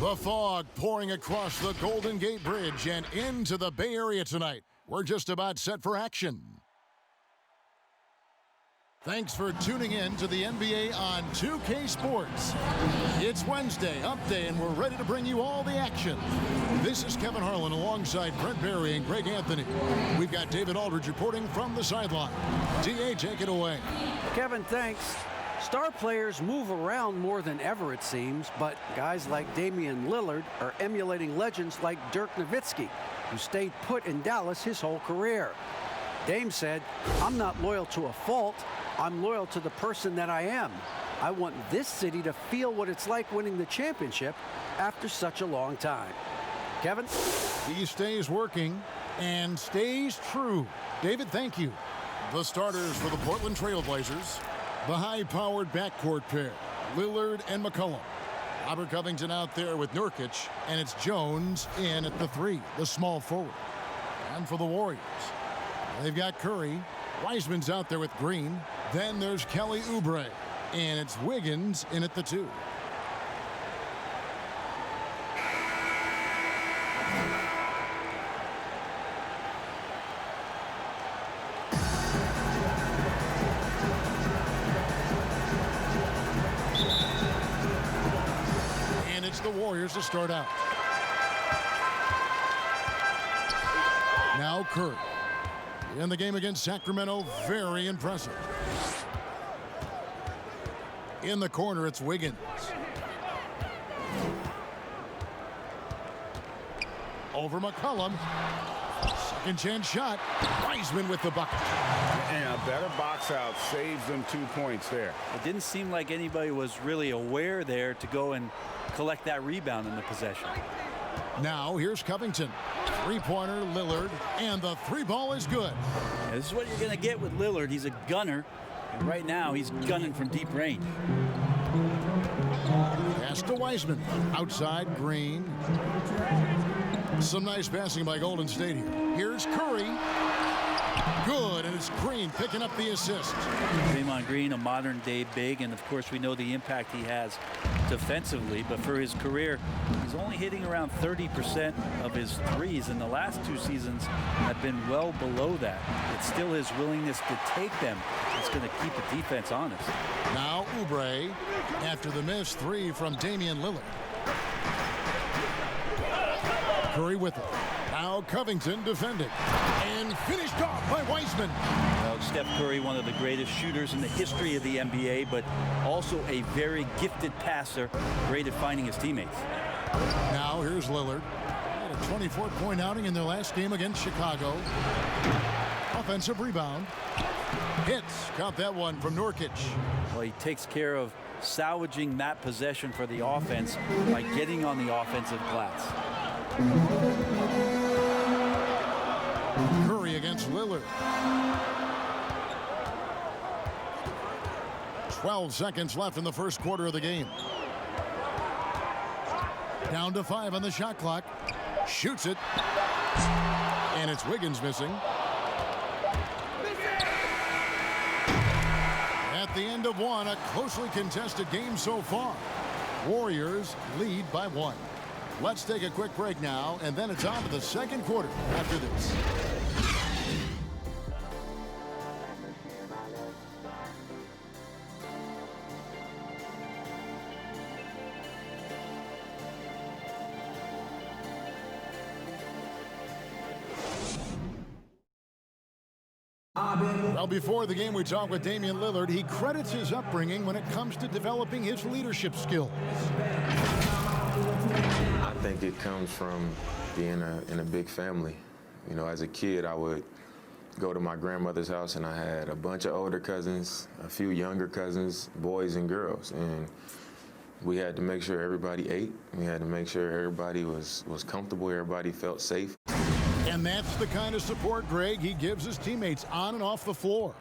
The fog pouring across the Golden Gate Bridge and into the Bay Area tonight. We're just about set for action. Thanks for tuning in to the NBA on 2K Sports. It's Wednesday, Up Day, and we're ready to bring you all the action. This is Kevin Harlan alongside Brent Barry and Greg Anthony. We've got David Aldridge reporting from the sideline. DA, take it away. Kevin, thanks. Star players move around more than ever, it seems, but guys like Damian Lillard are emulating legends like Dirk Nowitzki, who stayed put in Dallas his whole career. Dame said, "I'm not loyal to a fault. I'm loyal to the person that I am. I want this city to feel what it's like winning the championship after such a long time." Kevin? He stays working and stays true. David, thank you. The starters for the Portland Trail Blazers. The high-powered backcourt pair, Lillard and McCollum. Robert Covington out there with Nurkic, and it's Jones in at the three, the small forward. And for the Warriors, they've got Curry. Wiseman's out there with Green. Then there's Kelly Oubre, and it's Wiggins in at the two. The Warriors to start out. Now Curry. In the game against Sacramento, very impressive. In the corner, it's Wiggins. Over McCollum. Second chance shot. Wiseman with the bucket. And a better box out saves them 2 points there. It didn't seem like anybody was really aware there to go and collect that rebound in the possession. Now here's Covington. Three-pointer, Lillard, and the three ball is good. Yeah, this is what you're going to get with Lillard. He's a gunner, and right now he's gunning from deep range. Pass to Wiseman. Outside, Green. Some nice passing by Golden State here. Here's Curry. Good, and it's Green picking up the assist. Draymond Green, a modern-day big, and of course we know the impact he has defensively, but for his career, he's only hitting around 30% of his threes, and the last 2 seasons have been well below that. It's still his willingness to take them that's going to keep the defense honest. Now Oubre, after the missed three from Damian Lillard. Curry with it. Now Covington defending. And finished off by Wiseman. Well, Steph Curry, one of the greatest shooters in the history of the NBA, but also a very gifted passer, great at finding his teammates. Now here's Lillard. Had a 24-point outing in their last game against Chicago. Offensive rebound. Hits. Caught that one from Nurkic. Well, he takes care of salvaging that possession for the offense by getting on the offensive glass. Curry against Lillard. 12 seconds left in the first quarter of the game. Down to 5 on the shot clock. Shoots it. And it's Wiggins missing. At the end of one, a closely contested game so far. Warriors lead by 1. Let's take a quick break now, and then it's on to the second quarter after this. Well, before the game, we talked with Damian Lillard. He credits his upbringing when it comes to developing his leadership skills. I think it comes from being in a big family. You know, as a kid, I would go to my grandmother's house, and I had a bunch of older cousins, a few younger cousins, boys and girls, and we had to make sure everybody ate. We had to make sure everybody was comfortable, everybody felt safe. And that's the kind of support, Greg, he gives his teammates on and off the floor.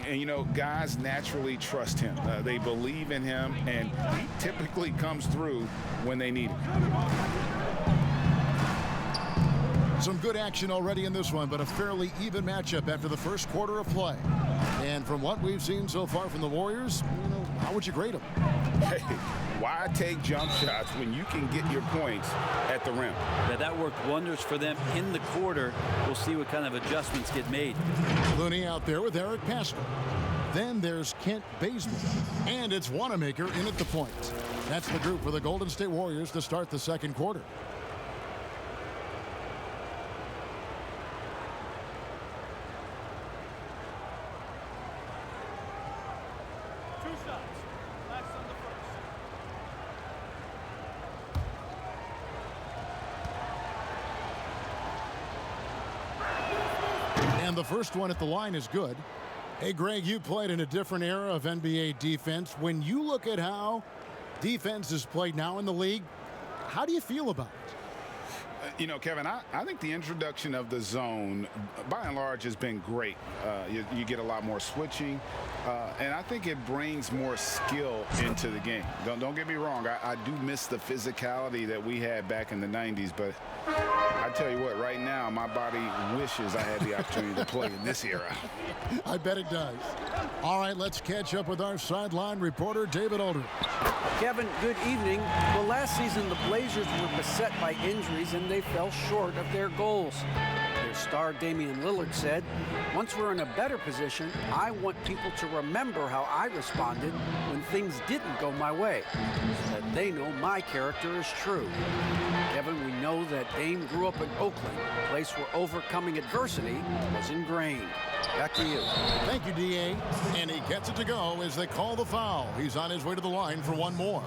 And, you know, guys naturally trust him. They believe in him, and he typically comes through when they need him. Some good action already in this one, but a fairly even matchup after the first quarter of play. And from what we've seen so far from the Warriors, how would you grade them? Hey, why take jump shots when you can get your points at the rim? Yeah, that worked wonders for them in the quarter. We'll see what kind of adjustments get made. Looney out there with Eric Pascal. Then there's Kent Bazemore. And it's Wanamaker in at the point. That's the group for the Golden State Warriors to start the second quarter. And the first one at the line is good. Hey, Greg, you played in a different era of NBA defense. When you look at how defense is played now in the league, how do you feel about it? You know, Kevin, I think the introduction of the zone, by and large, has been great. You get a lot more switching, and I think it brings more skill into the game. Don't get me wrong. I do miss the physicality that we had back in the 90s, but I tell you what, right now, my body wishes I had the opportunity to play in this era. I bet it does. All right, let's catch up with our sideline reporter, David Aldridge. Kevin, good evening. Well, last season, the Blazers were beset by injuries, and they fell short of their goals. Their star Damian Lillard said, "Once we're in a better position, I want people to remember how I responded when things didn't go my way, so that they know my character is true." Kevin, we know that Dame grew up in Oakland, a place where overcoming adversity was ingrained. Back to you. Thank you, D.A. And he gets it to go as they call the foul. He's on his way to the line for one more.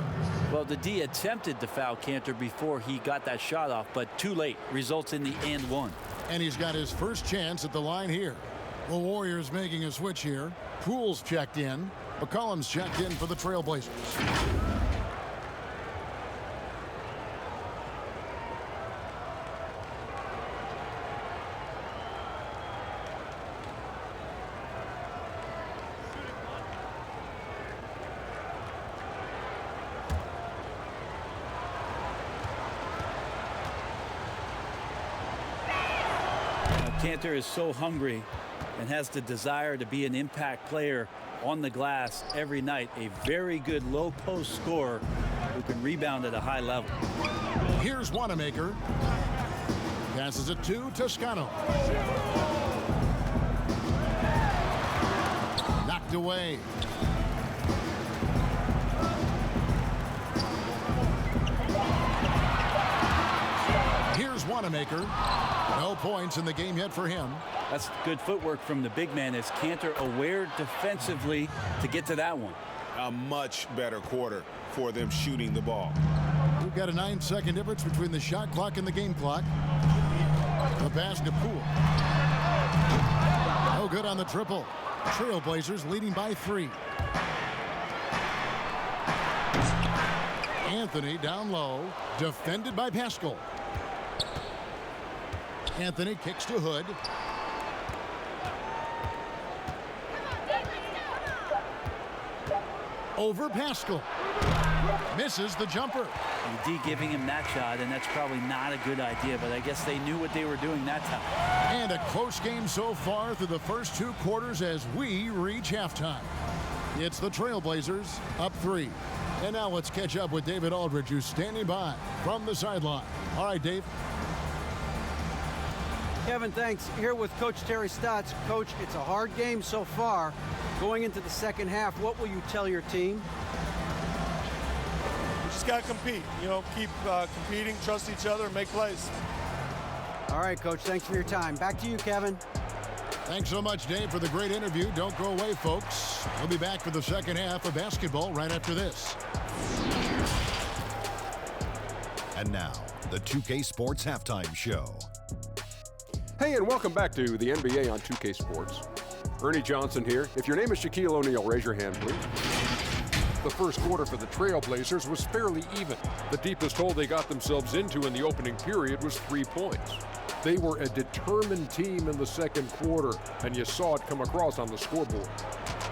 Well, the D attempted to foul Kanter before he got that shot off, but too late. Results in the and one. And he's got his first chance at the line here. The Warriors making a switch here. Poole's checked in. McCollum's checked in for the Trailblazers. Kanter is so hungry and has the desire to be an impact player on the glass every night. A very good low post scorer who can rebound at a high level. Here's Wanamaker. Passes it to Toscano. Knocked away. Here's Wanamaker. No points in the game yet for him. That's good footwork from the big man. Is Kanter aware defensively to get to that one? A much better quarter for them shooting the ball. We've got a 9-second difference between the shot clock and the game clock. The pass to Poole. No good on the triple. Trailblazers leading by 3. Anthony down low, defended by Pascal. Anthony kicks to Hood. Over Pascal. Misses the jumper. The D giving him that shot, and that's probably not a good idea, but I guess they knew what they were doing that time. And a close game so far through the first 2 quarters as we reach halftime. It's the Trailblazers up 3. And now let's catch up with David Aldridge, who's standing by from the sideline. All right, Dave. Kevin, thanks. Here with Coach Terry Stotts. Coach, it's a hard game so far. Going into the second half, what will you tell your team? We just got to compete. Keep competing, trust each other, and make plays. All right, Coach, thanks for your time. Back to you, Kevin. Thanks so much, Dave, for the great interview. Don't go away, folks. We'll be back for the second half of basketball right after this. And now, the 2K Sports Halftime Show. Hey, and welcome back to the NBA on 2K Sports. Ernie Johnson here. If your name is Shaquille O'Neal, raise your hand, please. The first quarter for the Trailblazers was fairly even. The deepest hole they got themselves into in the opening period was 3 points. They were a determined team in the second quarter, and you saw it come across on the scoreboard.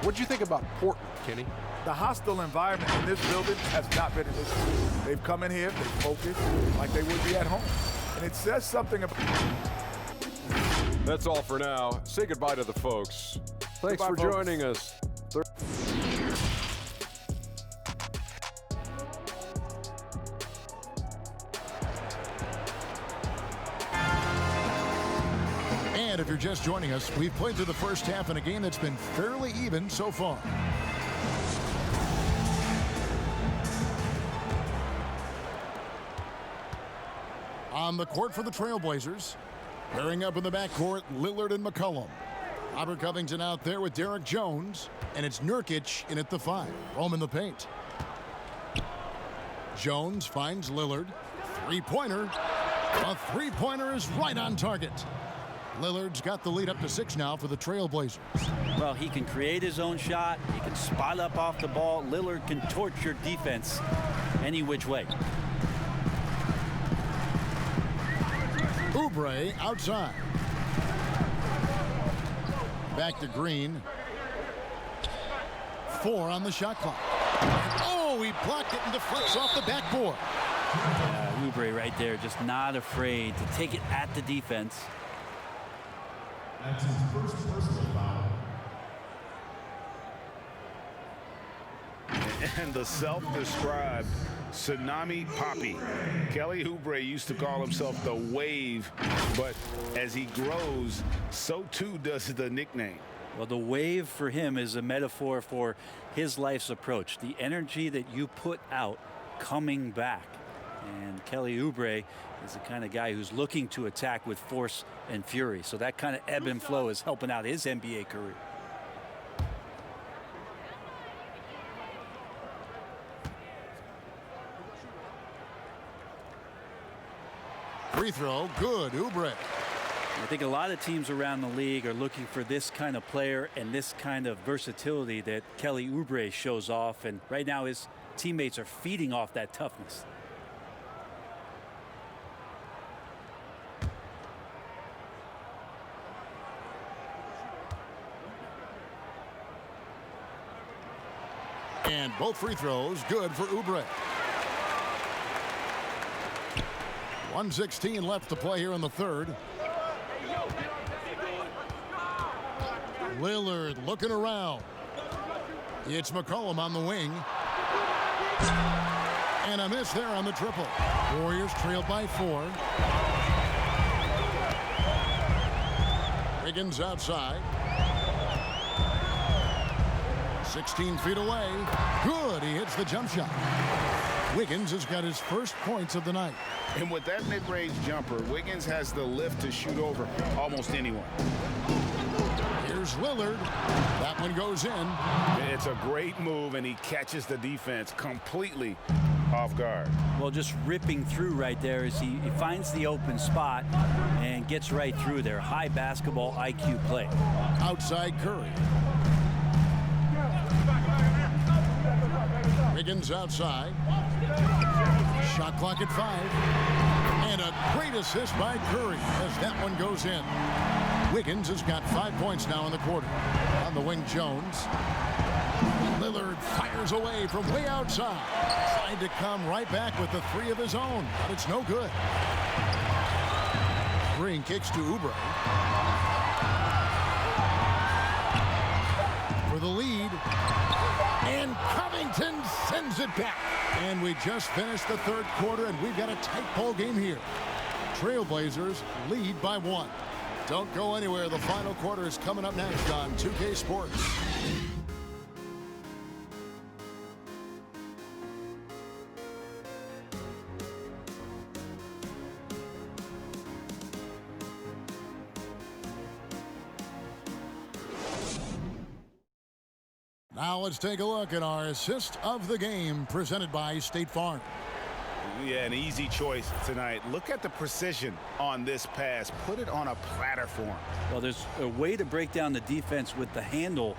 What did you think about Portland, Kenny? The hostile environment in this building has not been an issue. They've come in here, they've focused like they would be at home. And it says something about That's all for now. Say goodbye to the folks. Thanks Goodbye, for folks. joining us. And if you're just joining us, we've played through the first half in a game that's been fairly even so far. On the court for the Trailblazers, pairing up in the backcourt, Lillard and McCollum. Robert Covington out there with Derek Jones, and it's Nurkic in at the 5. Home in the paint. Jones finds Lillard. Three-pointer. A three-pointer is right on target. Lillard's got the lead up to 6 now for the Trailblazers. Well, he can create his own shot. He can spot up off the ball. Lillard can torch your defense any which way. Oubre outside. Back to Green. 4 on the shot clock. Oh, he blocked it and deflects off the backboard. Oubre right there, just not afraid to take it at the defense. That's his first personal foul. And the self-described Tsunami Poppy. Kelly Oubre used to call himself the Wave, but as he grows, so too does the nickname. Well, the wave for him is a metaphor for his life's approach, the energy that you put out coming back. And Kelly Oubre is the kind of guy who's looking to attack with force and fury. So that kind of ebb and flow is helping out his NBA career. Free throw, good, Oubre. I think a lot of teams around the league are looking for this kind of player and this kind of versatility that Kelly Oubre shows off. And right now his teammates are feeding off that toughness. And both free throws good for Oubre. 1:16 left to play here in the third. Lillard looking around. It's McCollum on the wing. And a miss there on the triple. Warriors trailed by 4. Wiggins outside. 16 feet away. Good. He hits the jump shot. Wiggins has got his first points of the night. And with that mid-range jumper, Wiggins has the lift to shoot over almost anyone. Here's Lillard. That one goes in. It's a great move, and he catches the defense completely off guard. Well, just ripping through right there as he finds the open spot and gets right through there. High basketball IQ play. Outside Curry. Wiggins outside. Shot clock at 5. And a great assist by Curry as that one goes in. Wiggins has got 5 points now in the quarter. On the wing, Jones. Lillard fires away from way outside. Trying to come right back with the 3 of his own, but it's no good. Green kicks to Oubre. For the lead. And Covington sends it back. And we just finished the third quarter, and we've got a tight ball game here. Trailblazers lead by 1. Don't go anywhere. The final quarter is coming up next on 2K Sports. Now let's take a look at our assist of the game presented by State Farm. Yeah, an easy choice tonight. Look at the precision on this pass. Put it on a platter for him. Well, there's a way to break down the defense with the handle,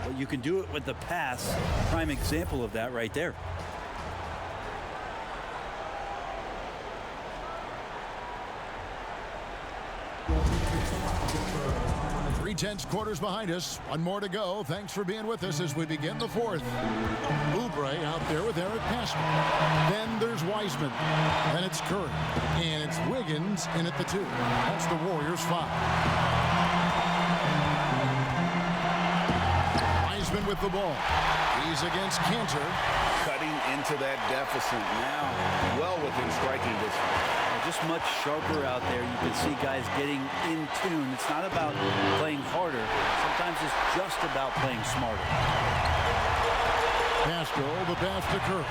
but you can do it with the pass. Prime example of that right there. 3/10 quarters behind us. One more to go. Thanks for being with us as we begin the fourth. Oubre out there with Eric Pascal. Then there's Wiseman. Then it's Curry. And it's Wiggins in at the 2. That's the Warriors' 5. Wiseman with the ball. He's against Cantor. Cutting into that deficit now, well within striking distance. Just much sharper out there. You can see guys getting in tune. It's not about playing harder. Sometimes it's just about playing smarter. Pascal, the pass to Kerr.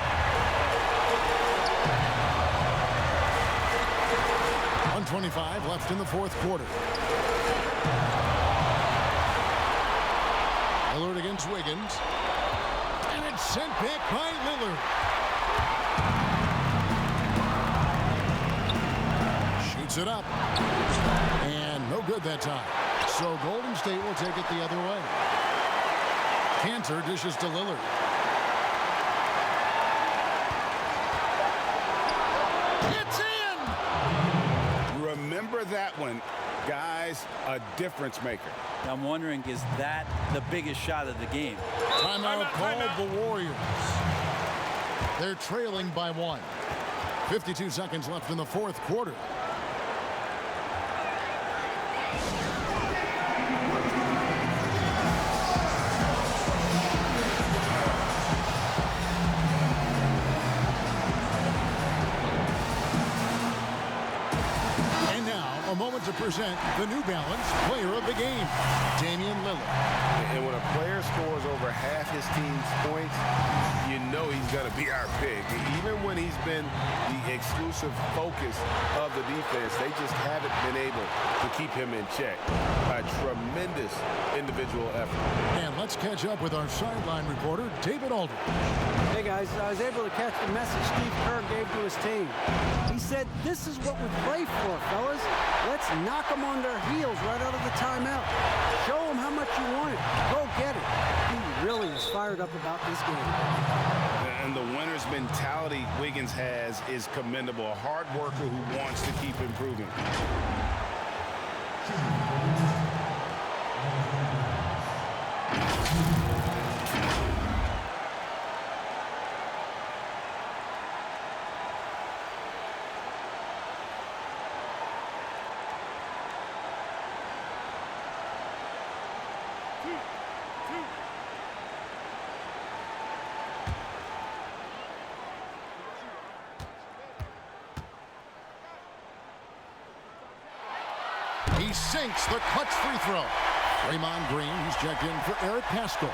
1:25 left in the fourth quarter. Lillard against Wiggins. And it's sent back by Lillard. Shoots it up. And no good that time. So Golden State will take it the other way. Cantor dishes to Lillard. It's in! Remember that one. Guys, a difference maker. I'm wondering, is that the biggest shot of the game? Timeout called the Warriors. They're trailing by 1. 52 seconds left in the fourth quarter. A moment to present the New Balance Player of the Game, Damian Lillard. And when a player scores over half his team's points, you know he's going to be our pick. Even when he's been the exclusive focus of the defense, they just haven't been able to keep him in check. A tremendous individual effort. And let's catch up with our sideline reporter, David Aldridge. Hey guys, I was able to catch the message Steve Kerr gave to his team. He said, "This is what we play for, fellas. Let's knock them on their heels right out of the timeout. Show them how much you want it. Go get it." He really is fired up about this game. And the winner's mentality Wiggins has is commendable. A hard worker who wants to keep improving. He sinks the clutch free throw. Draymond Green, he's checked in for Eric Pascal.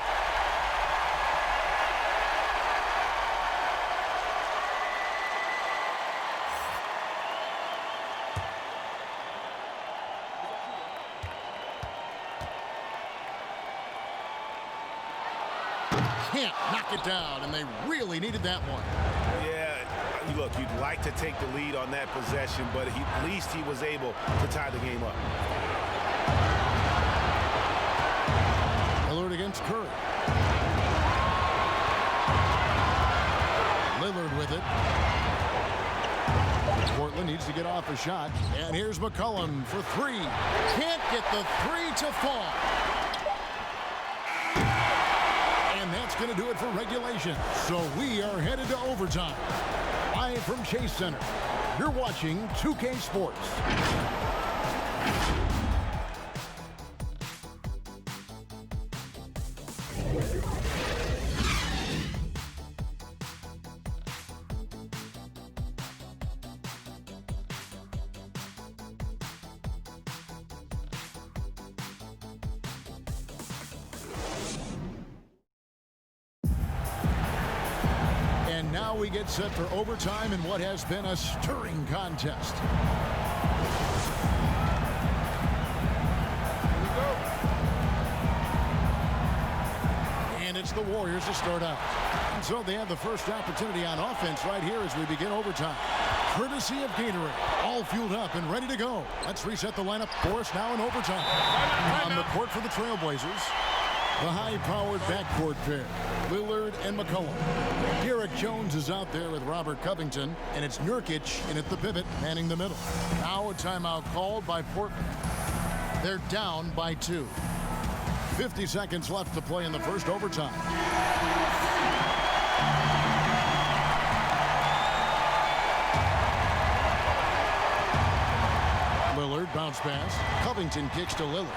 Can't knock it down, and they really needed that one. Yeah, look, you'd like to take the lead on that possession, but at least he was able to tie the game up. Lillard against Curry. Lillard with it. Portland needs to get off a shot. And here's McCollum for three. Can't get the three to fall. And that's going to do it for regulation. So we are headed to overtime. Live from Chase Center, you're watching 2K Sports. And now we get set for overtime in what has been a stirring contest. And it's the Warriors to start out. And so they have the first opportunity on offense right here as we begin overtime. Courtesy of Gatorade, all fueled up and ready to go. Let's reset the lineup for us now in overtime. On the court for the Trailblazers, the high-powered backcourt pair, Lillard and McCollum. Derek Jones is out there with Robert Covington, and it's Nurkic in at the pivot, manning the middle. Now a timeout called by Portland. They're down by 2. 50 seconds left to play in the first overtime. Lillard bounce pass. Covington kicks to Lillard.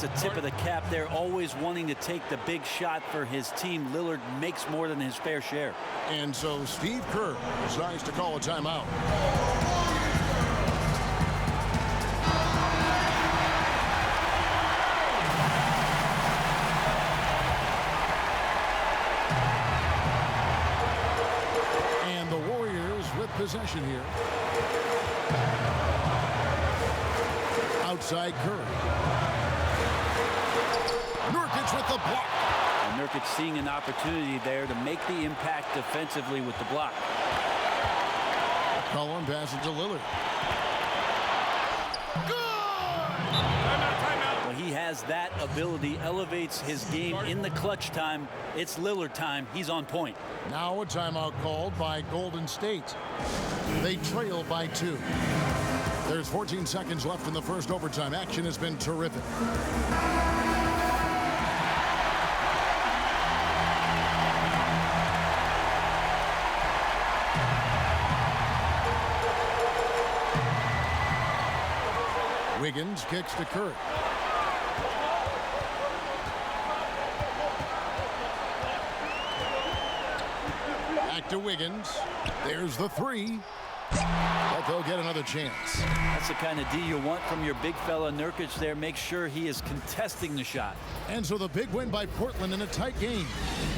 gets a tip of the cap there, always wanting to take the big shot for his team. Lillard makes more than his fair share. And so Steve Kerr decides to call a timeout. And the Warriors with possession here. Outside Curry. Nurkic with the block. And Nurkic seeing an opportunity there to make the impact defensively with the block. Cullen passes to Lillard. Well, he has that ability, elevates his game in the clutch time. It's Lillard time. He's on point. Now a timeout called by Golden State. They trail by 2. There's 14 seconds left in the first overtime. Action has been terrific. Wiggins kicks to Curry. Back to Wiggins. There's the 3. But they'll get another chance. That's the kind of D you want from your big fella. Nurkic there. Make sure he is contesting the shot. And so the big win by Portland in a tight game.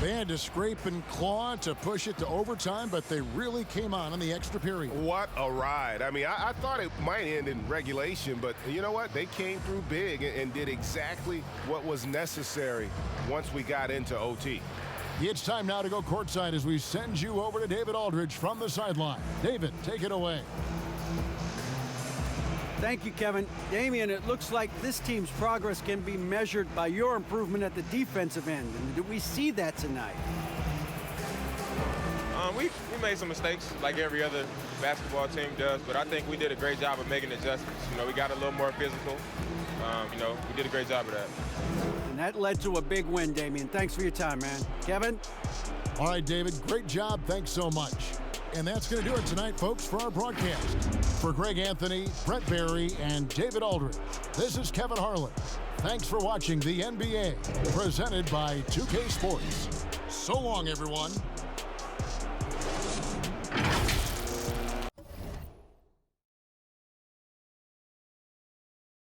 They had to scrape and claw to push it to overtime, but they really came on in the extra period. What a ride. I mean, I thought it might end in regulation, but you know what? They came through big and did exactly what was necessary once we got into OT. It's time now to go courtside as we send you over to David Aldridge from the sideline. David, take it away. Thank you, Kevin. Damian, it looks like this team's progress can be measured by your improvement at the defensive end. And do we see that tonight? We made some mistakes like every other basketball team does, but I think we did a great job of making adjustments. You know, we got a little more physical. You know, we did a great job of that. And that led to a big win, Damian. Thanks for your time, man. Kevin? All right, David, great job. Thanks so much. And that's going to do it tonight, folks, for our broadcast. For Greg Anthony, Brett Barry, and David Aldridge, this is Kevin Harlan. Thanks for watching the NBA, presented by 2K Sports. So long, everyone.